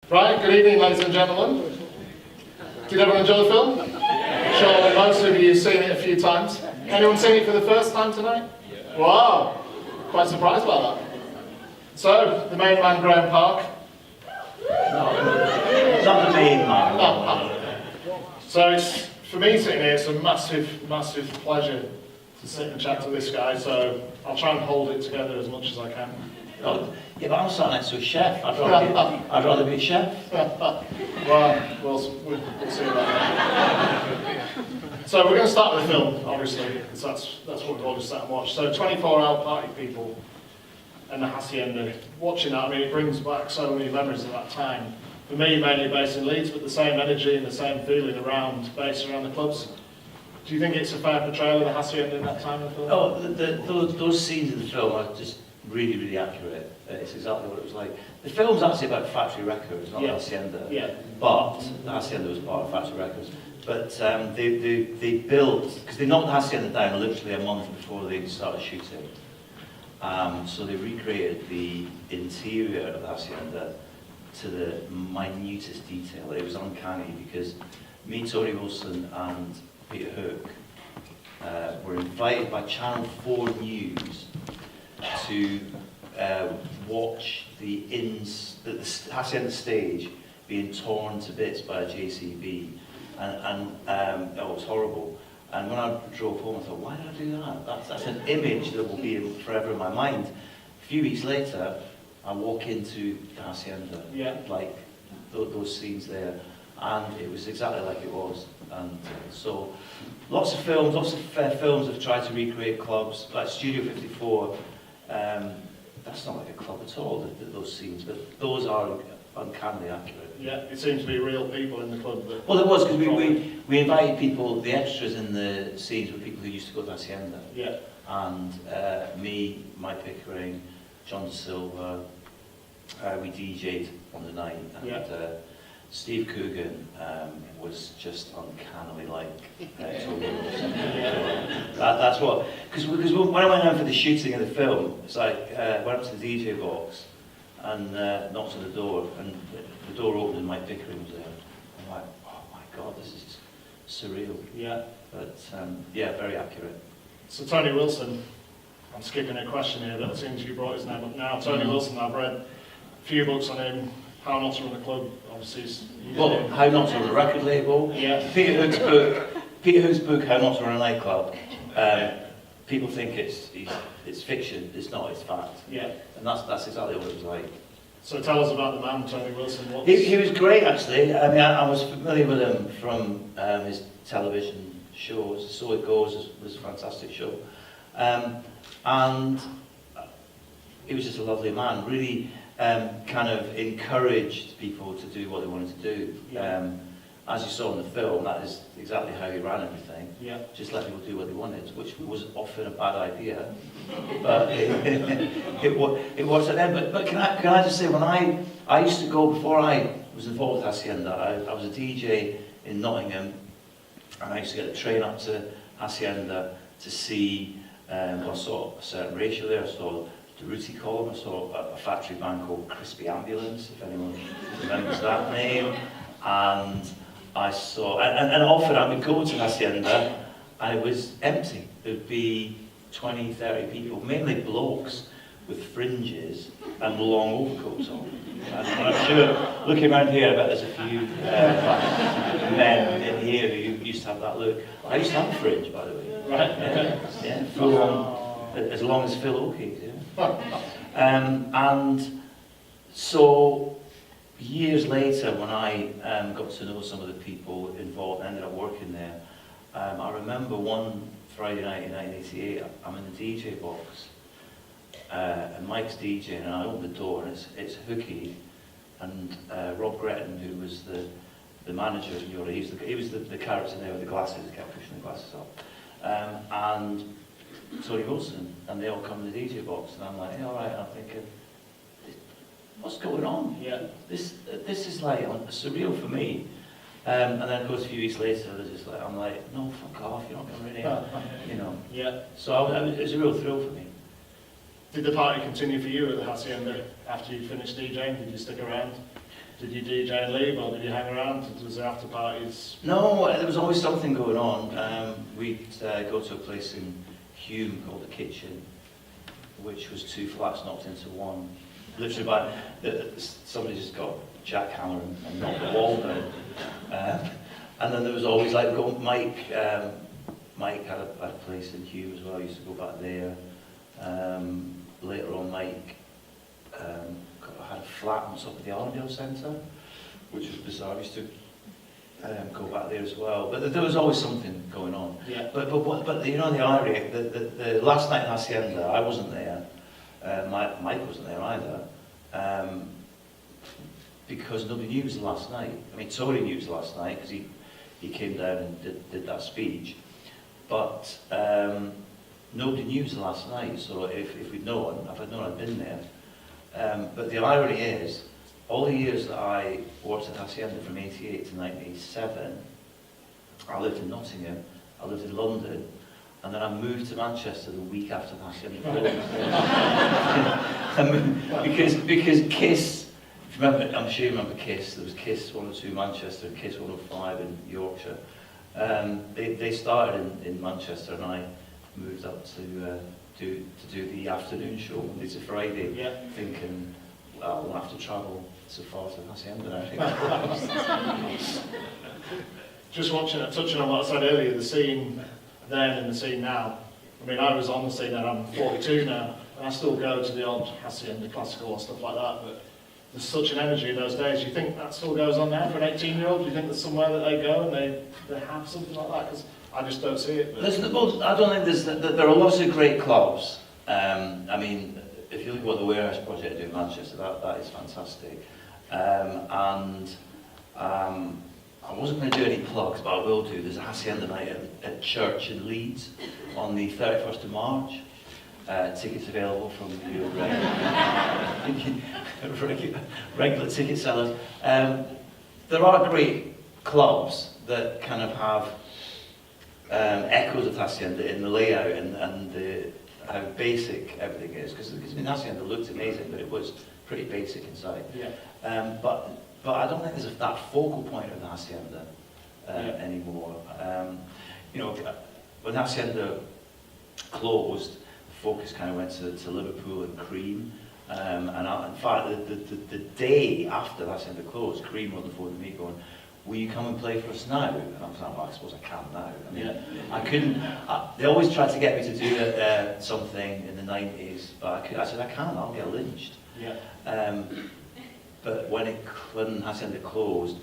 Right, good evening ladies and gentlemen. Did everyone enjoy the film? Sure, most of you have seen it a few times. Anyone seen it for the first time tonight? Wow, quite surprised about that. So, the main man, Graeme Park. Not the main man. So, it's, for me sitting here, it's a massive, massive pleasure to sit and chat to this guy, so I'll try and hold it together as much as I can. Oh, yeah, but I'm sat next to a chef. I'd rather be a chef. Well, we'll see about that. So we're going to start with the film, obviously, because that's what we've all just sat and watched. So 24-hour party people and the Hacienda. Watching that, I mean, it brings back so many memories of that time. For me, mainly based in Leeds, but the same energy and the same feeling based around the clubs. Do you think it's a fair portrayal of the Hacienda in that time of the film? Oh, those scenes in the film are just really, really accurate. It's exactly what it was like. The film's actually about factory records, not Hacienda. Yeah. But the Hacienda was part of factory records. But they built, because they knocked the Hacienda down literally a month before they started shooting. So they recreated the interior of the Hacienda to the minutest detail. It was uncanny because me, Tony Wilson and Peter Hook were invited by Channel 4 News to watch the Hacienda stage being torn to bits by a JCB, and it was horrible. And when I drove home, I thought, why did I do that? That's an image that will be forever in my mind. A few weeks later, I walk into the Hacienda, like those scenes there, and it was exactly like it was. And so, lots of films have tried to recreate clubs, like Studio 54. That's not like a club at all, those scenes, but those are uncannily accurate. Yeah, it seems to be real people in the club. Well, there was, because we invited people, the extras in the scenes were people who used to go to Hacienda. Yeah. And me, Mike Pickering, John Silver, we DJ'd on the night, and Steve Coogan was just uncannily like Tony Wilson. That's what, because when I went out for the shooting of the film, it's like went up to the DJ box and knocked on the door, and the door opened and Mike Pickering was there. I'm like, oh my God, this is surreal. Yeah. But yeah, very accurate. So Tony Wilson, I'm skipping a question here, but it seems you brought his name up now. Tony Wilson, I've read a few books on him. How Not to Run a Club, obviously. Well, How Not to Run a Record Label. Yeah. Peter Hook's book, How Not to Run a Nightclub. People think it's fiction. It's not. It's fact. Yeah. And that's exactly what it was like. So tell us about the man, Tony Wilson. He was great, actually. I mean, I was familiar with him from his television shows. So It Goes was a fantastic show, and he was just a lovely man. Really. Kind of encouraged people to do what they wanted to do. Yeah. As you saw in the film, that is exactly how he ran everything. Yeah. Just let people do what they wanted, which was often a bad idea. But it was at the end. But can I just say, when I used to go, before I was involved with Hacienda, I was a DJ in Nottingham, and I used to get a train up to Hacienda to see, I saw a certain ratio there. I saw the Ruti column. I saw a factory band called Crispy Ambulance, if anyone remembers that name. And I saw, and often I would go to Hacienda and it was empty. There would be 20, 30 people, mainly blokes with fringes and long overcoats on. And I'm sure, looking around here, I bet there's a few men in here who used to have that look. I used to have a fringe, by the way. Right. Yeah, full on, as long as Phil O'Keefe, yeah. And so years later, when I got to know some of the people involved and ended up working there, I remember one Friday night in 1988, I'm in the DJ box, and Mike's DJing, and I open the door, and it's Hookie and Rob Gretton, who was the manager in Euro. He was the character there with the glasses, he kept pushing the glasses up, and Tony Wilson, and they all come to the DJ box, and I'm like, hey, all right, and I'm thinking, what's going on? Yeah. This is like surreal for me. And then of course a few weeks later, I'm like, no, fuck off, you're not coming in here, you know. Yeah. So it was a real thrill for me. Did the party continue for you at the Hacienda after you finished DJing? Did you stick around? Did you DJ and leave, or did you hang around? Was there after parties? No, there was always something going on. We'd go to a place in Hume called the Kitchen, which was 2 flats knocked into one. Literally by, somebody just got a jackhammer and knocked the wall down. And then there was always like, Mike had a place in Hume as well, I used to go back there. Later on, Mike had a flat on top of the Armadale Centre, which was bizarre. I used to go back there as well. But there was always something going on. Yeah. But you know the irony, the last night in Hacienda, I wasn't there. Mike wasn't there either. Because nobody knew it was the last night. I mean, Tony knew it was the last night because he came down and did that speech. But nobody knew it was the last night. So if we'd known, if I'd known I'd been there. But the irony is, all the years that I worked at Hacienda from 88 to 97, I lived in Nottingham, I lived in London, and then I moved to Manchester the week after the Hacienda closed. because Kiss, if you remember, I'm sure you remember Kiss, there was Kiss 102 Manchester and Kiss 105 in Yorkshire. They started in Manchester, and I moved up to do the afternoon show Monday to Friday, thinking, well, I won't have to travel so far to Hacienda, I think. Just touching on what I said earlier, the scene then and the scene now. I mean, I was on the scene then, I'm 42 now, and I still go to the odd Hacienda Classical and stuff like that, but there's such an energy in those days. Do you think that still goes on now for an 18-year-old? Do you think there's somewhere that they go and they have something like that? Because I just don't see it. But I don't think there are lots of great clubs. I mean, if you look at what the Warehouse Project do in Manchester, that is fantastic. I wasn't going to do any plugs, but I will do. There's a Hacienda night at church in Leeds on the 31st of March. Tickets available from your regular ticket sellers. There are great clubs that kind of have echoes of Hacienda in the layout and how basic everything is. Because Hacienda looked amazing, but it was pretty basic inside. Yeah. But I don't think there's that focal point of the Hacienda anymore. You know, when Hacienda closed, the focus kind of went to Liverpool and Cream. In fact, the day after the Hacienda closed, Cream was on the phone to me going, will you come and play for us now? And I was like, well, I suppose I can now. I mean, I couldn't, they always tried to get me to do something in the 90s, but I said, I can't, I'll get lynched. Yeah. But when Hacienda closed,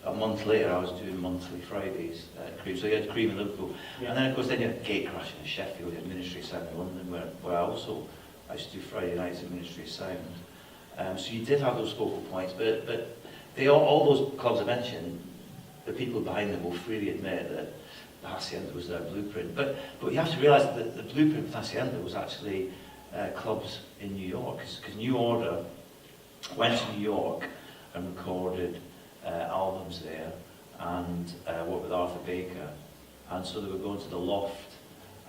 a month later I was doing monthly Fridays at Cream. So you had Cream in Liverpool. And then of course then you had Gatecrash in Sheffield, you had Ministry of Sound in London, where I used to do Friday nights at Ministry of Sound. So you did have those focal points, but all those clubs I mentioned, the people behind them will freely admit that the Hacienda was their blueprint. But you have to realise that the blueprint for Hacienda was actually clubs in New York, because New Order went to New York and recorded albums there and worked with Arthur Baker. And so they were going to the Loft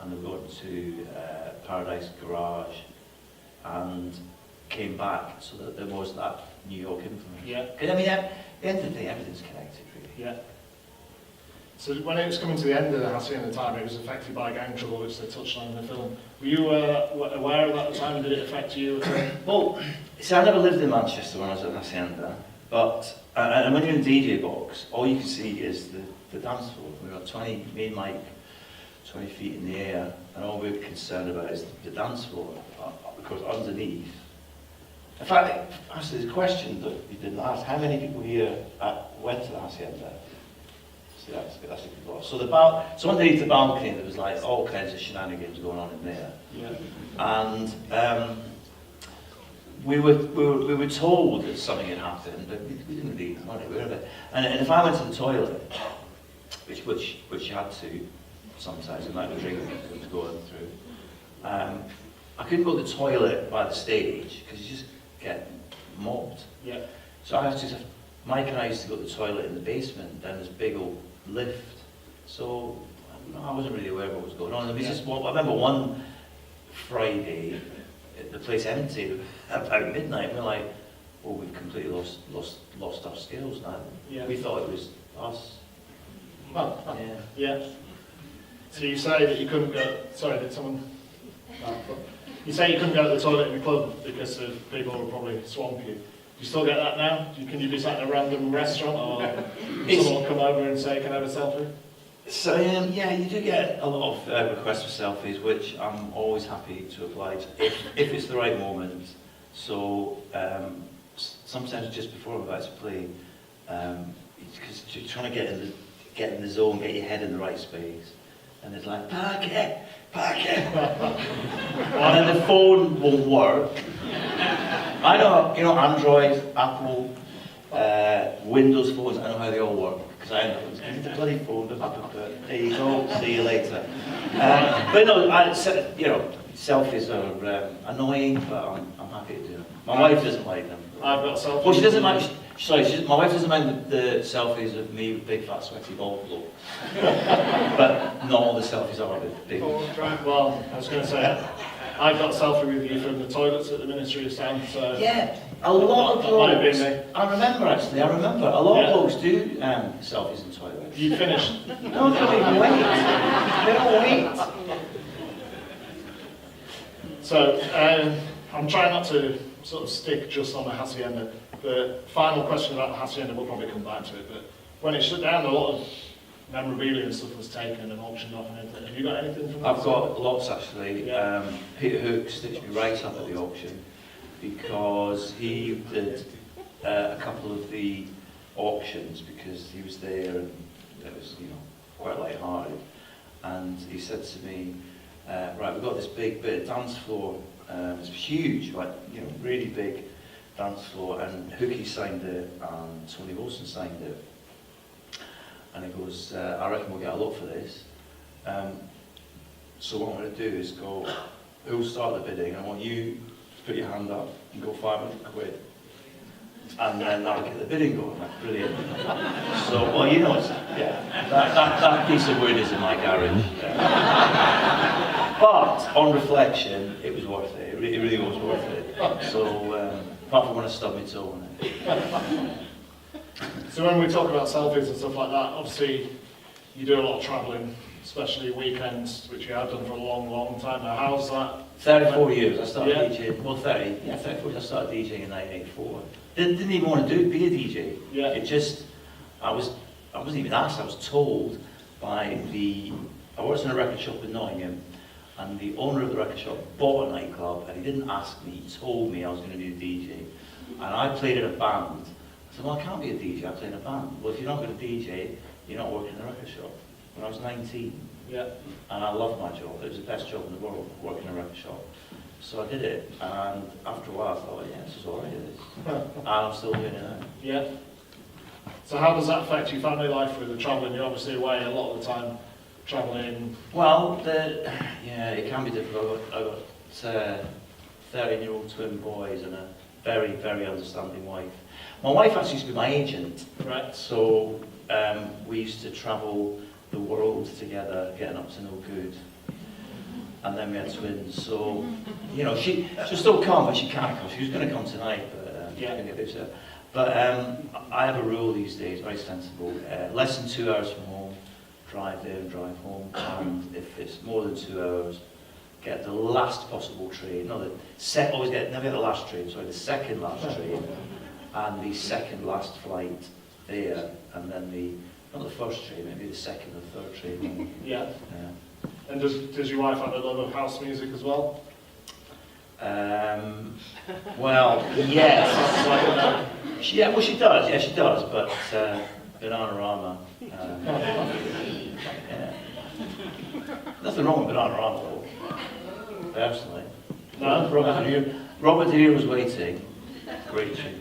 and they were going to Paradise Garage and came back, so that there was that New York influence. Yeah. Because I mean, at the end of the day, everything's connected, really. Yeah. So when it was coming to the end of the Hacienda time, it was affected by gang trouble, which they touched on in the film. Were you aware of that at the time? Did it affect you? Well, see, I never lived in Manchester when I was at Hacienda, but and when you're in DJ box, all you can see is the dance floor. We were me and Mike, 20 feet in the air, and all we were concerned about is the dance floor, because underneath. In fact, actually, there's a question that you didn't ask. How many people here went to the Hacienda? See, that's a good lot. So underneath the balcony, there was like all kinds of shenanigans going on in there. Yeah. And we were told that something had happened, but we didn't really weren't aware of it. And if I went to the toilet, which you had to sometimes, the amount of drink that was going through, I couldn't go to the toilet by the stage because you just get mobbed. Yeah. So Mike and I used to go to the toilet in the basement, down this big old lift. So I wasn't really aware of what was going on. It was just, I remember one Friday, the place emptied about midnight, and we're like, well, we've completely lost our skills now. Yeah. We thought it was us. Yeah. Yeah. So you say that you couldn't go, sorry, did someone? No, you say you couldn't go to the toilet in the club because of people would probably swamp you. Do you still get that now? Can you do that in a random restaurant, or someone come over and say, can I have a selfie? So yeah, you do get a lot of requests for selfies, which I'm always happy to oblige if it's the right moment. So sometimes just before I'm about to play, because you're trying to get in the zone, get your head in the right space, and it's like park it, and then the phone won't work. I know, Android, Apple, Windows phones. I know how they all work. Because I know it's the bloody phone, there you go, see you later. But no, selfies are annoying, but I'm happy to do them. My wife doesn't like them. I've got selfies. Well, she doesn't mind, my wife doesn't mind the selfies of me with big fat sweaty bald bloke. But not all the selfies are with big. Well, I was going to say, I've got a selfie with you from the toilets at the Ministry of Sound, so... Yeah, a lot of blokes, I remember a lot of blokes do selfies in toilets. You finished? No, they don't even wait. They don't wait. So, I'm trying not to sort of stick just on the Hacienda. The final question about the Hacienda, we'll probably come back to it, but when it shut down, a lot of memorabilia and stuff was taken and auctioned off and everything. Have you got anything from that? I've got lots actually. Yeah. Peter Hook stitched me right up at the auction because he did a couple of the auctions because he was there and it was, quite light-hearted. And he said to me, right, we've got this big bit of dance floor. It's huge, like, really big dance floor. And Hookie signed it and Tony Wilson signed it. And he goes, I reckon we'll get a lot for this. So what I'm going to do is go, who'll start the bidding? I want you to put your hand up and go 500 quid. And then I'll get the bidding going. Like, brilliant. So, well, that piece of wood is in my garage. But on reflection, it was worth it. It really was worth it. So, apart from when I stubbed my toe on it. So when we talk about selfies and stuff like that, obviously you do a lot of travelling, especially weekends, which you have done for a long, long time now. How's that? 34 years. I started DJing. Well, 34 years. I started DJing in 1984. Didn't even want to be a DJ. Yeah. It just, I wasn't even asked. I was told by I worked in a record shop in Nottingham, and the owner of the record shop bought a nightclub, and he didn't ask me. He told me I was going to be a DJ, and I played in a band. I said, well, I can't be a DJ, I play in a band. Well, if you're not going to DJ, you're not working in a record shop. When I was 19, yeah, and I loved my job. It was the best job in the world, working in a record shop. So I did it, and after a while I thought, yeah, this is all right, it is. And I'm still doing it now. Yeah. So how does that affect your family life with the travelling? You're obviously away a lot of the time, travelling. Well, it can be difficult. I've got 13-year-old twin boys and a very, very understanding wife. My wife actually used to be my agent, right? So we used to travel the world together, getting up to no good. And then we had twins, so, she'll still come, but she can't come. She was going to come tonight, but she's going to get busy. But I have a rule these days, very sensible. Less than 2 hours from home, drive there and drive home. And if it's more than 2 hours, get the last possible train. Never get the last train, sorry, the second last train. And the second last flight there, and then not the first train, maybe the second or third train home. Yeah. And does your wife have a love of house music as well? Well, yes. She does. Yeah, she does. But Bananarama. Yeah. Nothing wrong with Bananarama, though. Personally. No. Robert De Niro was waiting. Great tune.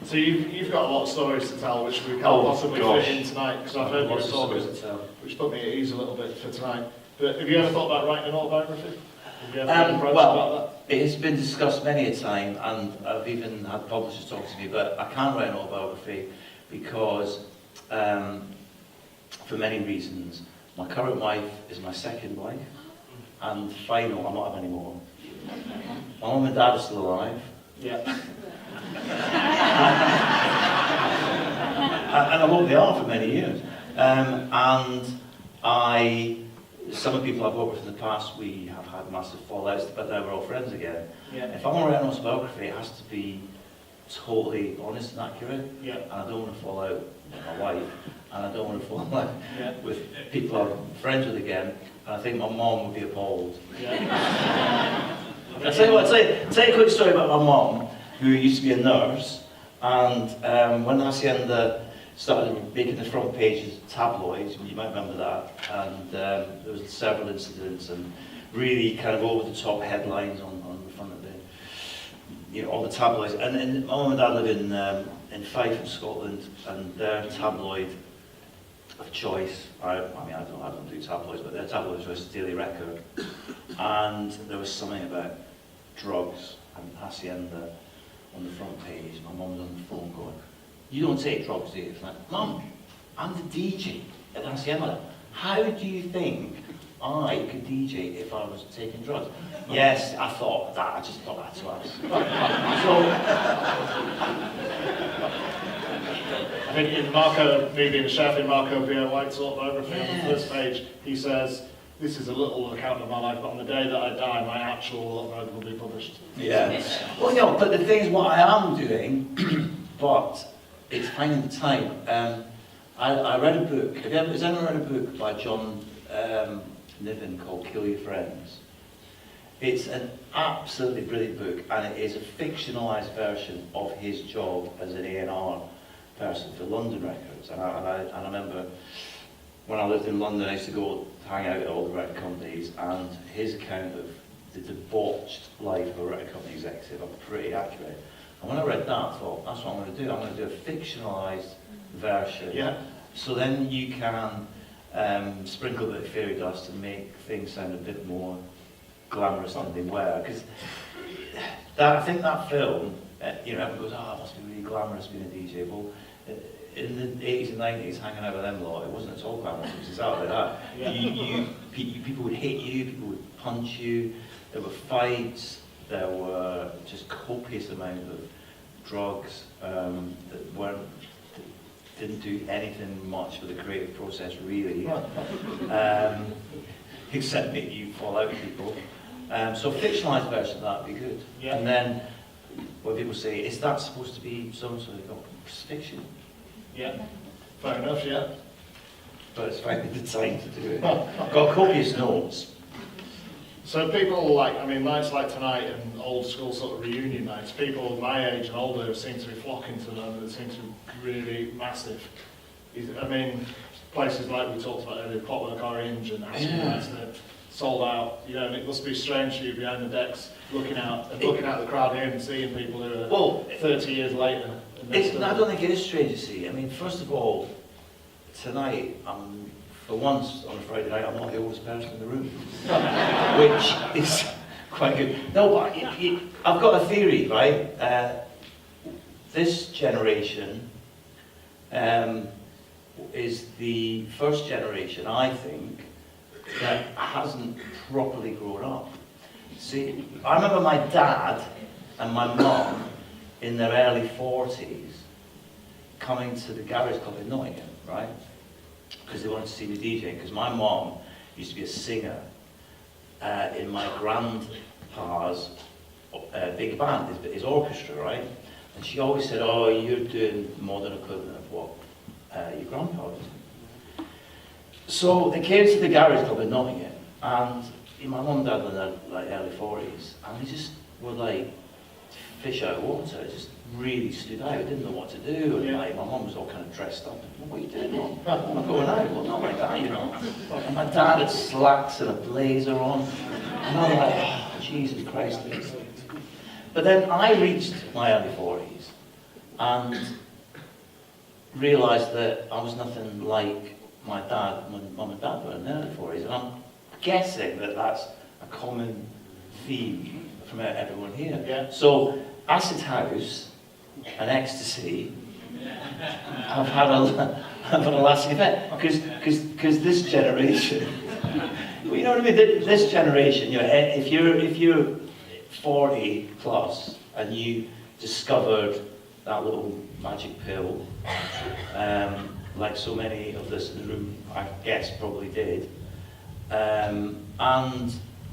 So you've got a lot of stories to tell, which we can't possibly fit in tonight, because I've heard your stories, which put me at ease a little bit for tonight. But have you ever thought about writing an autobiography? Have you ever been approached about that? It has been discussed many a time, and I've even had publishers talk to me, but I can't write an autobiography because, for many reasons, my current wife is my second wife, and final, I'm not having any more. My mum and dad are still alive. Yeah. And I hope they are for many years. Some of the people I've worked with in the past, we have had massive fallouts, but now we're all friends again. Yeah. If I'm going to write an autobiography, it has to be totally honest and accurate. Yeah. And I don't want to fall out with my wife, and I don't want to fall out Yeah. with people I'm friends with again. And I think my mom would be appalled. Yeah. I'll tell you what, I'll tell you a quick story about my mom, who used to be a nurse, and when Hacienda started making the front pages of tabloids, you might remember that, and there was several incidents and really kind of over-the-top headlines on the front of the, all the tabloids. And my mum and dad live in Fife in Scotland, and their tabloid of choice, I don't do tabloids, but their tabloid of choice is Daily Record, and there was something about drugs and Hacienda on the front page. My mum was on the phone going, "You don't take drugs, do you?" It's like, "Mum, I'm the DJ at Hacienda. How do you think I could DJ if I was taking drugs?" Yes, I thought that. I just thought that to us. I think in Marco, me being a chef, in Marco B.O. White's autobiography, on the first page, he says, "This is a little account of my life, but on the day that I die, my actual autobiography will be published." Yeah. Well, but the thing is, what I am doing, but it's finding the time. I read a book. Has anyone read a book by John Niven called Kill Your Friends? It's an absolutely brilliant book, and it is a fictionalised version of his job as an A&R person for London Records. And I remember when I lived in London, I used to go hang out at all the record companies, and his account of the debauched life of a record company executive are pretty accurate. And when I read that, I thought, that's what I'm going to do. I'm going to do a fictionalised version. Yeah. So then you can sprinkle a bit of fairy dust and make things sound a bit more glamorous than they were. Because I think that film, everyone goes, "Oh, it must be really glamorous being a DJ." Well, in the 80s and 90s, hanging out with them lot, it wasn't at all glamorous. It was exactly that. Yeah. People would hit you, people would punch you, there were fights, there were just copious amount of drugs that didn't do anything much for the creative process really, except make you fall out with people. So a fictionalised version of that would be good. Yeah. And then when people say, "Is that supposed to be so-and-so?" They go, "It's fiction." Yeah. Fair enough, yeah. But it's finding the time to do it. I've got copious notes. So people nights like tonight and old school sort of reunion nights, people my age and older seem to be flocking to them. They seem to be really massive. Places like we talked about earlier, Clockwork Orange and Hacienda, they're sold out, and it must be strange for you behind the decks looking out the crowd here and seeing people who are 30 years later. I don't think it is strange to see. First of all, tonight, for once on a Friday night, I'm not the oldest person in the room, which is quite good. No, but I've got a theory, right? This generation is the first generation, I think, that hasn't properly grown up. See, I remember my dad and my mum in their early 40s coming to the Garage Club in Nottingham, right? Because they wanted to see me DJing, because my mom used to be a singer in my grandpa's big band, his orchestra, right? And she always said, "Oh, you're doing the modern equivalent of what your grandpa was." So they came to the Garage Club in Nottingham, and my mum and dad were in their early 40s, and they just were like fish out of water. It just really stood out. I didn't know what to do, and my mum was all kind of dressed up. "What are you doing, Mum?" "I'm going out." "Well, not like that, And my dad had slacks and a blazer on, and I'm like, "Oh, Jesus Christ." But then I reached my early 40s and realised that I was nothing like my dad, my mum and dad were in their early 40s, and I'm guessing that that's a common theme from everyone here. Yeah. So acid house and ecstasy have had a lasting effect, because this generation, well, you know what I mean. This generation, if you're 40 plus and you discovered that little magic pill, like so many of us in the room, I guess, probably did, and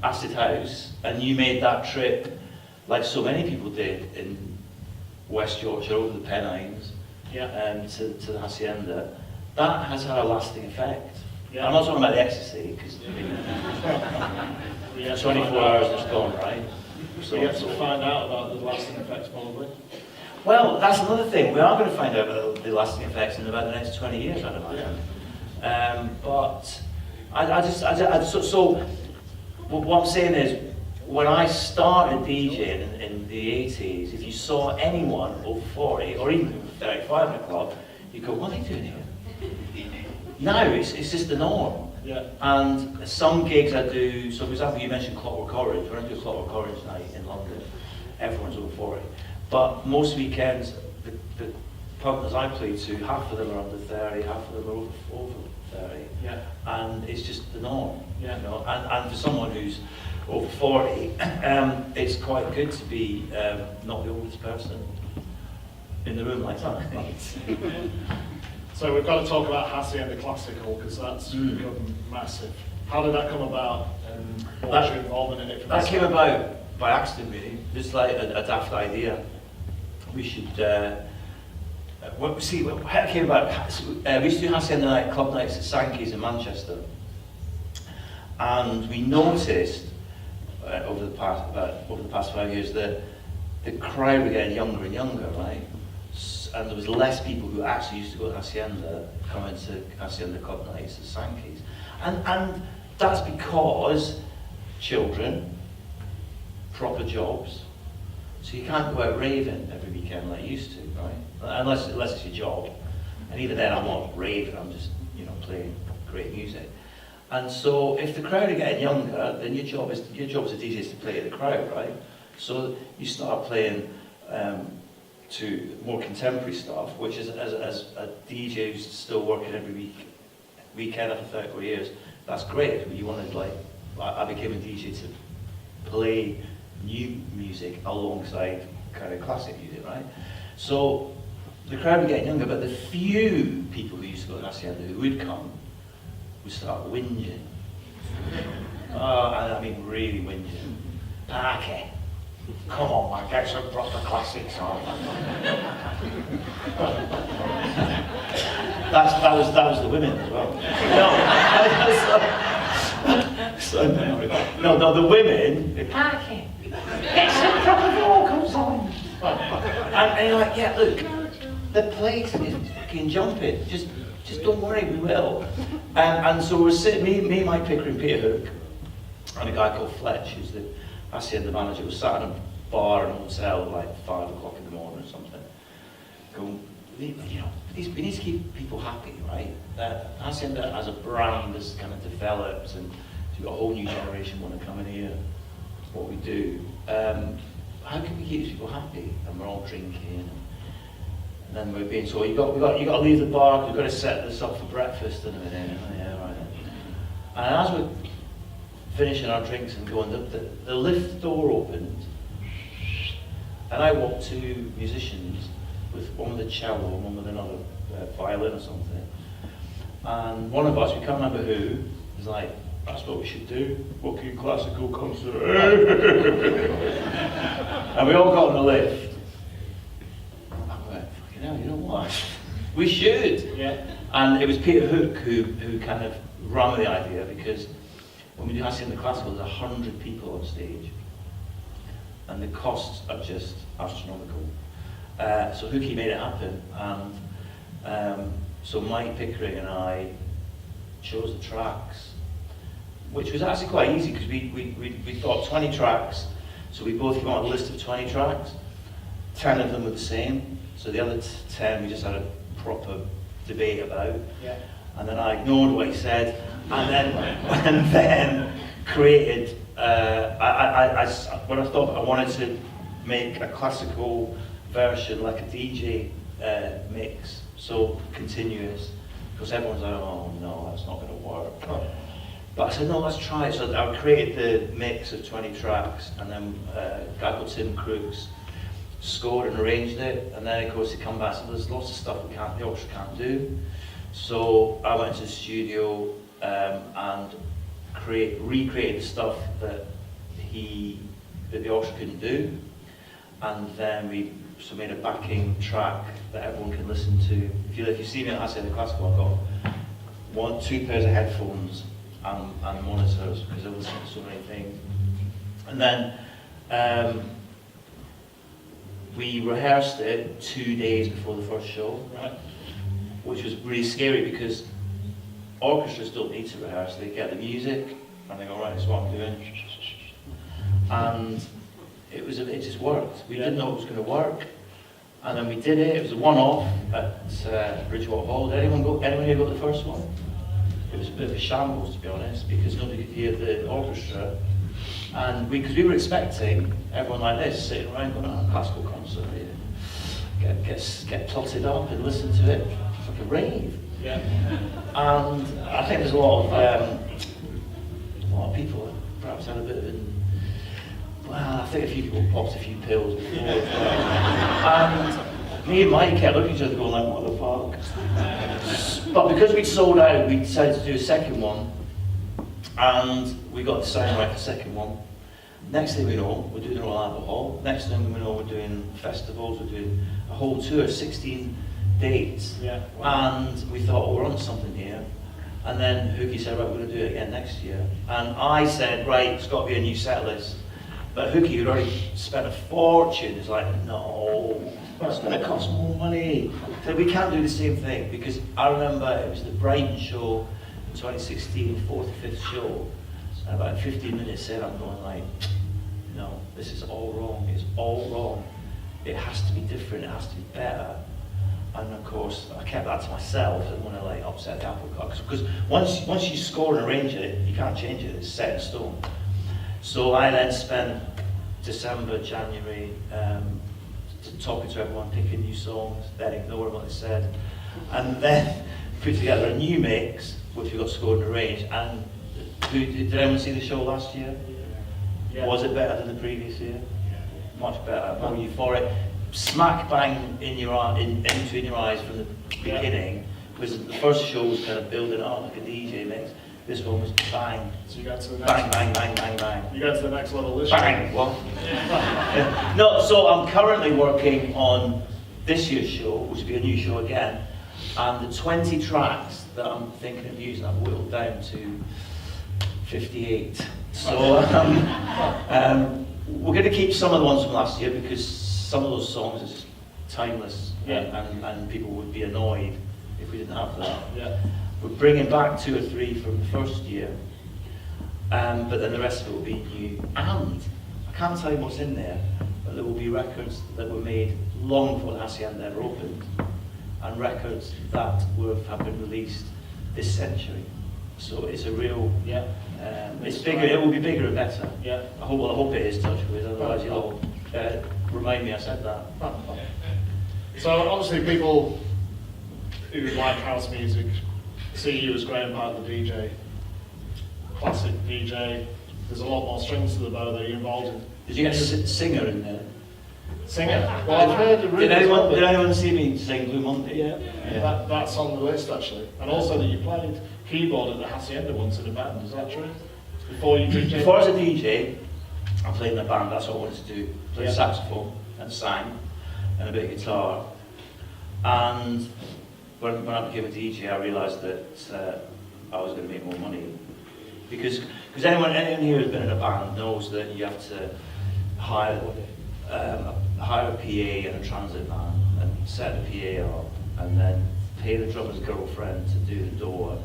Acid House, and you made that trip, like so many people did in West Yorkshire, over the Pennines, to the Hacienda. That has had a lasting effect. Yeah. I'm not talking about the ecstasy, because 24 hours it's gone, right? So we get to find out about the lasting effects, probably. Well, that's another thing. We are going to find out about the lasting effects in about the next 20 years, I'd imagine. But so what I'm saying is, when I started DJing in the 80s, if you saw anyone over 40 or even 35 in a club, you go, "What are they doing here?" Now it's just the norm. Yeah. And some gigs I do, so for example, you mentioned Clockwork Orange. When I do a Clockwork Orange night in London, everyone's over 40. But most weekends, the partners I play to, half of them are under 30, half of them are over 30. Yeah. And it's just the norm. Yeah. You know? And for someone who's over 40, it's quite good to be not the oldest person in the room like that. So we've got to talk about Hacienda Classical, because that's become massive. How did that come about, and what was your involvement in it? That came about by accident, really. Just like a daft idea. We should, how it came about, we used to do Hacienda night, club nights at Sankey's in Manchester. And we noticed, over the past 5 years, that the crowd were getting younger and younger, right? And there was less people who actually used to go to Hacienda, coming to Hacienda club nights at Sankey's. And that's because children, proper jobs, so you can't go out raving every weekend like you used to, right? Unless it's your job. And even then I'm not raving, I'm just, playing great music. And so if the crowd are getting younger, then your job as a DJ is to play to the crowd, right? So you start playing to more contemporary stuff, which is as a DJ who's still working every weekend after 34 years, that's great. You want to I became a DJ to play new music alongside kind of classic music, right? So the crowd were getting younger, but the few people who used to go to Hacienda who would come would start whinging. And I mean really whinging. Okay. Come on, man, get some proper classics on. that was the women as well. No, the women. Get some proper vocals on. And you're like, yeah, look, the place is fucking jumping. Just don't worry, we will. And so we're sitting, me, Mike Picker, and Peter Hook, and a guy called Fletch, who's the Hacienda manager, was sat in a bar in a hotel at like 5 o'clock in the morning or something. Going, we need to keep people happy, right? Hacienda as a brand has kind of developed, and you've got a whole new generation want to come in here. It's what we do. How can we keep people happy? And we're all drinking, and then we're being told, you got to leave the bar, we've got to set this up for breakfast in a minute. Yeah, right. And as we're finishing our drinks and going, the lift door opened, and I walked two musicians, with one with a cello and one with another violin or something. And one of us, we can't remember who, was like, "That's what we should do, booking classical concert." And we all got on the lift. I went, fucking hell, you know what? We should. Yeah. And it was Peter Hook who kind of ran with the idea, because when we do Hacienda Classical, there's 100 people on stage. And the costs are just astronomical. So Hookie made it happen, and so Mike Pickering and I chose the tracks, which was actually quite easy, because we thought 20 tracks, so we both came on a list of 20 tracks. 10 of them were the same, so the other 10 we just had a proper debate about. Yeah. And then I ignored what he said, and then created. When I thought I wanted to make a classical version, like a DJ mix, so continuous, because everyone's like, "Oh no, that's not going to work." Oh. But I said, "No, let's try it." So I created the mix of 20 tracks, and then a guy called Tim Crooks scored and arranged it, and then of course they come back and said, there's lots of stuff the orchestra can't do. So I went to the studio and recreated the stuff that the orchestra couldn't do, and then we made a backing track that everyone can listen to. If you see me at Hacienda Classical, I've got 2 pairs of headphones and monitors because I listen to so many things. And then we rehearsed it 2 days before the first show, Right. which was really scary because orchestras don't need to rehearse. They get the music and they go, right, this is what I'm doing. And it just worked. We didn't know it was going to work. And then we did it. It was a one-off at Bridgewater Hall. Did anyone here go to the first one? It was a bit of a shambles, to be honest, because nobody could hear the orchestra. And because we were expecting everyone like this sitting around going, oh, a classical concert, get plotted up and listen to it. It's like a rave. Yeah. And I think there's a lot of people that perhaps had a bit of well, I think a few people popped a few pills before. And me and Mike kept looking at each other going like, what the fuck? But because we'd sold out, we decided to do a second one. And we got the sound right for the second one. Next thing we know, we're doing Royal Albert Hall. Next thing we know, we're doing festivals, we're doing a whole tour, 16 dates. Yeah. Wow. And we thought, oh, we're on something here. And then Hookie said, right, we're going to do it again next year. And I said, right, it's got to be a new set list. But Hookie, who'd already spent a fortune, is like, no, it's going to cost more money. So we can't do the same thing, because I remember it was the Brighton show, 2016, 4th or 5th show, and about 15 minutes in, I'm going like, no, this is all wrong, it's all wrong. It has to be different, it has to be better. And of course, I kept that to myself. I didn't want to like upset the apple cart, because once you score and arrange it, you can't change it, it's set in stone. So I then spent December, January, talking to everyone, picking new songs, then ignoring what they said, and then put together a new mix, which we got scored and arranged. And did anyone see the show last year? Yeah. Was it better than the previous year? Much better, more euphoric. Smack bang in between your eyes from the beginning, because the first show was kind of building up like a DJ mix. This one was bang. So you got to the next bang, bang, bang, bang, bang. You got to the next level this Bang! What? No, so I'm currently working on this year's show, which will be a new show again, and the 20 tracks that I'm thinking of using I've whittled down to 58. So we're going to keep some of the ones from last year, because some of those songs are just timeless, and people would be annoyed if we didn't have that. Yeah. We're bringing back 2 or 3 from the first year, but then the rest of it will be new. And I can't tell you what's in there, but there will be records that were made long before the Hacienda ever opened, and records that have been released this century. So it's a real, it's bigger. It will be bigger and better. Yeah. I hope it is, touch wood. Otherwise, you'll remind me I said that. So obviously, people who like house music see you as Graeme part of the DJ, classic DJ. There's a lot more strings to the bow that you're involved in. Did you get a singer in there? Singer? Well, I've heard the Did anyone see me sing Blue Monday? Yeah. That's on the list actually. And also that you played keyboard at the Hacienda once in a band, is that true? Before I was a DJ, I played in a band, that's what I wanted to do. Played saxophone and sang, and a bit of guitar. And when I became a DJ, I realised that I was going to make more money. Because anyone here who's been in a band knows that you have to hire a PA and a transit man, and set the PA up, and then pay the drummer's girlfriend to do the door,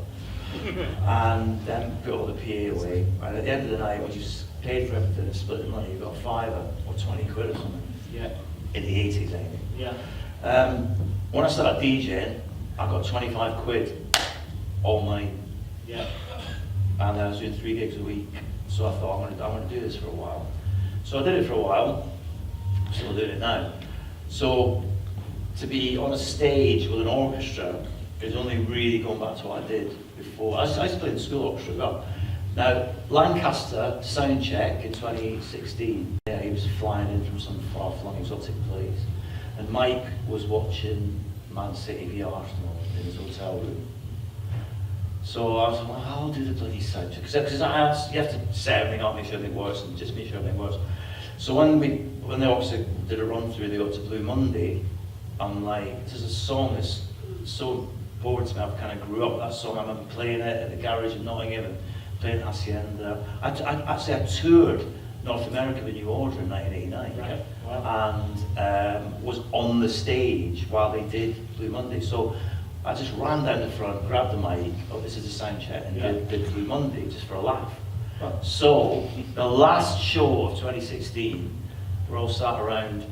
and then put all the PA away. And at the end of the night, when you've paid for everything and split the money, you've got a £5 or 20 quid or something. Yeah. In the 80s, I think. Yeah. When I started DJing, I got 25 quid all night. Yeah. And I was doing 3 gigs a week. So I thought, I'm going to do this for a while. So I did it for a while. I'm still doing it now. So to be on a stage with an orchestra is only really going back to what I did before. I used to play in the school orchestra as well. Now, Lancaster sound check in 2016, yeah, he was flying in from some far-flung exotic place, and Mike was watching Man City v Arsenal in his hotel room. So I was like, well, I'll do the bloody sound check, because you have to set everything up, make sure everything works, and just make sure everything works. So when they obviously did a run through, they got to Blue Monday, I'm like, this is a song that's so important to me. I've kind of grew up with that song. I remember playing it at the garage in Nottingham and playing Hacienda. I toured North America with New Order in 1989, Right. Wow. and was on the stage while they did Blue Monday. So I just ran down the front, grabbed the mic, oh, this is a sound check, and did Blue Monday just for a laugh. Right. So the last show of 2016, we're all sat around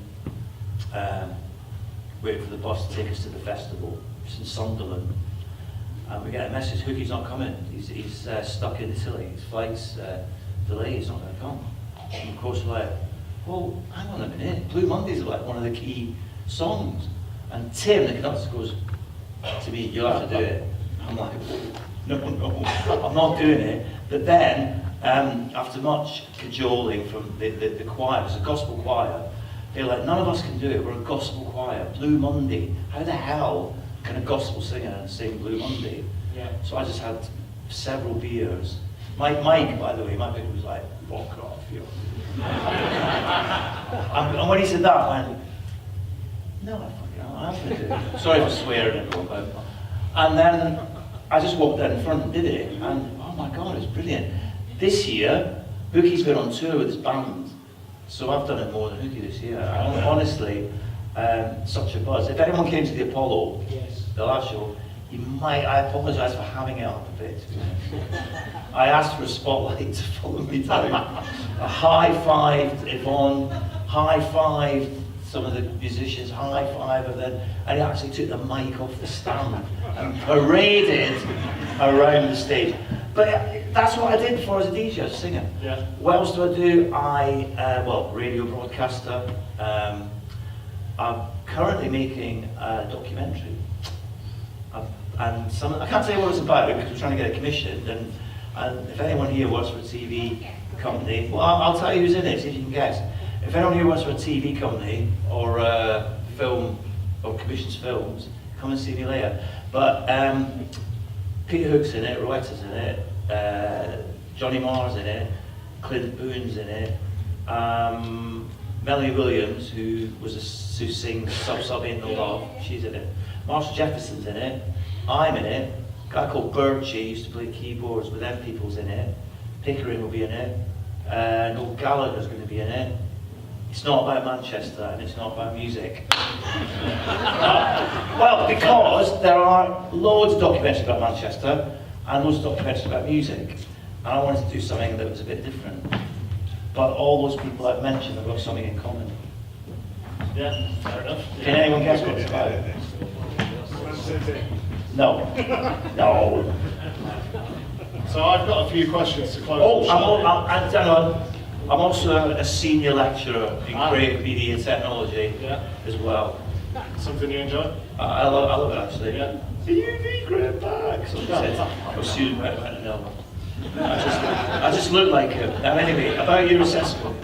waiting for the bus to take us to the festival. It's in Sunderland. And we get a message, Hookie's not coming. He's stuck in Italy. His flight's delayed, he's not going to come. And of course we're like, well, hang on a minute. Blue Monday's like one of the key songs. And Tim, the conductor, goes to me, you'll have to do it. I'm like, no, I'm not doing it. But then, after much cajoling from the choir, it's a gospel choir, they're like, none of us can do it, we're a gospel choir. Blue Monday, how the hell can a gospel singer sing Blue Monday? Yeah. So I just had several beers. Mike, by the way, my bit was like, fuck off, you. And when he said that, I went, no, I'm going to do it. Sorry for swearing everyone, but... And then I just walked down in front and did it, and oh my God, it was brilliant. This year, Hookie's been on tour with his band, so I've done it more than Hookie this year. And honestly, such a buzz. If anyone came to the Apollo, the last show, I apologise for having it up a bit. I asked for a spotlight to follow me down. I high-fived Yvonne, high-fived some of the musicians, high-fived, and he actually took the mic off the stand and paraded around the stage. But that's what I did before as a DJ, as a singer. Yeah. What else do I do? Well, radio broadcaster. I'm currently making a documentary. And I can't tell you what it's about because we're trying to get it commissioned. And if anyone here works for a TV company, well, I'll tell you who's in it, see if you can guess. If anyone here works for a TV company or film or commissions films, come and see me later. But Peter Hook's in it, Roetta's in it, Johnny Marr's in it, Clint Boone's in it, Melanie Williams, who sings Sub Ain't No Love, she's in it. Marshall Jefferson's in it, I'm in it, a guy called Birchie used to play keyboards with them people's in it, Pickering will be in it, Noel Gallagher's going to be in it. It's not about Manchester and it's not about music. Well, because there are loads of documentaries about Manchester and loads of documentaries about music. And I wanted to do something that was a bit different. But all those people I've mentioned have got something in common. Yeah, fair enough. Can anyone guess what it's about? No. No. So I've got a few questions to close. I'm also a senior lecturer in creative media and technology as well. Something you enjoy? I love it actually. Yeah. The UV Graeme back. I'm student right now. I just look like him. Now anyway, about your assessment.